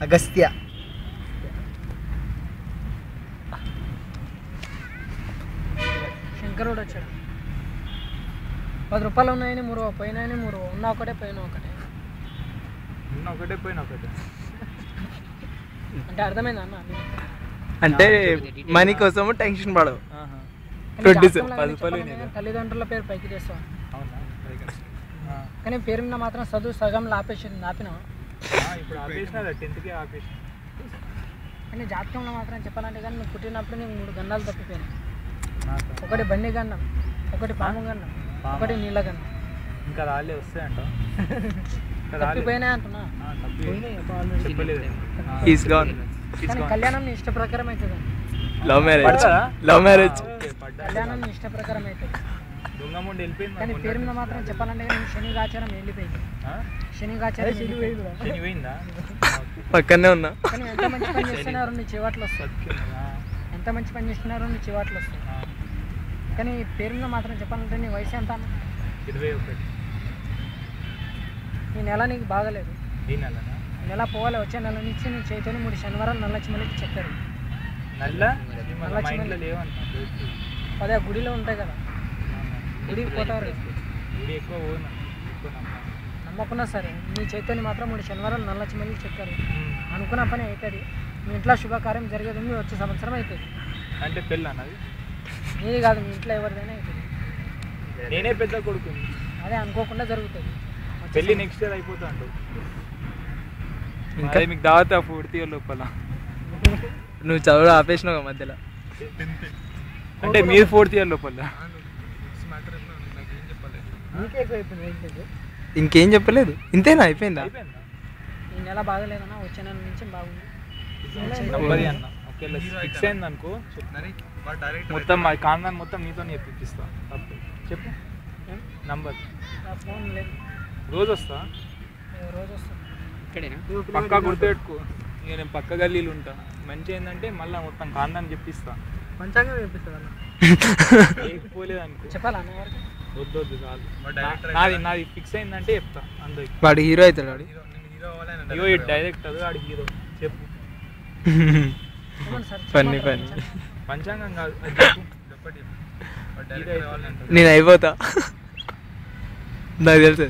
అగస్త్య. శంకరుడు వచ్చాడు. 10 రూపాయలు ఉన్నాయని 3 పోయినాయని 3 ఉన్న ఒకటే పోయిన ఒకటే. ఉన్న ఒకటే పోయిన ఒకటే అంటే అర్థమైందా అన్న? అంటే మనీ కోసం టెన్షన్ పడవు. తల్లిదండ్రుల పేరు పైకి తెస్తాం. అవునా? కానీ పేరు మీద మాత్రం చదువు సగంలో ఆపినా. ఇప్పుడు ఆపేసిన 10th ఆపేసిన. కానీ జాతకంలో మాత్రం చెప్పాలంటే కానీ నువ్వు పుట్టినప్పుడు నీకు 3 గన్నాలు తప్పిపోయినాయి. ఒకటి బండి గన్నం, ఒకటి పాము గన్నం, ఒకటి నీళ్ళ గన్నం. ఇంకా రాలే వస్తాయంట. తప్పిపోయినాయి అంటున్నా. కానీ కళ్యాణం నీ ఇష్ట ప్రకారం అవుతుంది. లవ్ మ్యారేజ్ కళ్యాణం నీ ఇష్ట ప్రకారం అవుతుంది. కానీ పేరు మీద మాత్రం చెప్పాలంటే కానీ శని గాచారం వెళ్ళిపోయింది. శని గాచారం పోయిందా? పక్కనే ఉన్నా. కానీ ఎంత మంచి పని చేస్తున్నారు నీ చివాట్లు వస్తాయి. ఎంత మంచి పని చేస్తున్నారు నీ చివాట్లు వస్తాయి. కానీ పేరు మీద మాత్రం చెప్పాలంటే నీ వయసు ఎంత అన్న? 21. ఈ నెల నీకు బాగలేదు. ఈ నెల పోవాలి. వచ్చే నెల నుంచి నీ చేతిని 3 శనివారాలు నల్లచిమలికి చెప్పారు. అదే గుడిలో ఉంటాయి కదా, గుడికి పోతారు. నమ్మకున్నా సరే నీ చేతిని మాత్రం 3 శనివారాలు నల్లచిమలికి చెప్పారు. అనుకున్న పని అవుతుంది. మీ ఇంట్లో శుభకార్యం జరిగేది మీ వచ్చే సంవత్సరం అవుతుంది. అంటే పెళ్ళి అన్నది నీది కాదు, మీ ఇంట్లో ఎవరిదైనా అవుతుంది. నేనే పెద్ద కొడుకు. అదే అనుకోకుండా జరుగుతుంది. పెళ్ళి నెక్స్ట్ ఇయర్ అయిపోతా అంటు. ఇంకా మీకు దావత 4th year లోపల. నువ్వు చదువు ఆపేసినావు మధ్యలో. అంటే మీరు 4th year లోపల. ఇంకేం చెప్పలేదు. ఇంతేనా? అయిపోయిందా? ఈ నెల బాగలేదన్నా, వచ్చే నెల నుంచి బాగుంది. ఫిక్స్ అయింది అనుకో, మొత్తం కాందాన్ని మొత్తం నీతో చెప్పిస్తా. చెప్పు నంబర్. ఫోన్ లేదు. రోజు వస్తా. రోజు వస్తా. పక్కా గుర్తుపెట్టుకో. ఇక నేను పక్క గల్లీలు ఉంటా. మంచి ఏంటంటే మళ్ళీ మొత్తం కాందాన్ని చెప్పిస్తా. పంచాంగం చెప్పిస్తా. పోలేదు అనుకో చెప్పాలా అన్న? వద్దు చాలు. నాది ఫిక్స్ అయిందంటే చెప్తా అందరికి. వాడు హీరో అవుతాడు. వాడు హీరో డైరెక్టర్, వాడు హీరో. చెప్పు. పని పంచాంగం కాదు, నేను అయిపోతా. నాకు తెలుసు.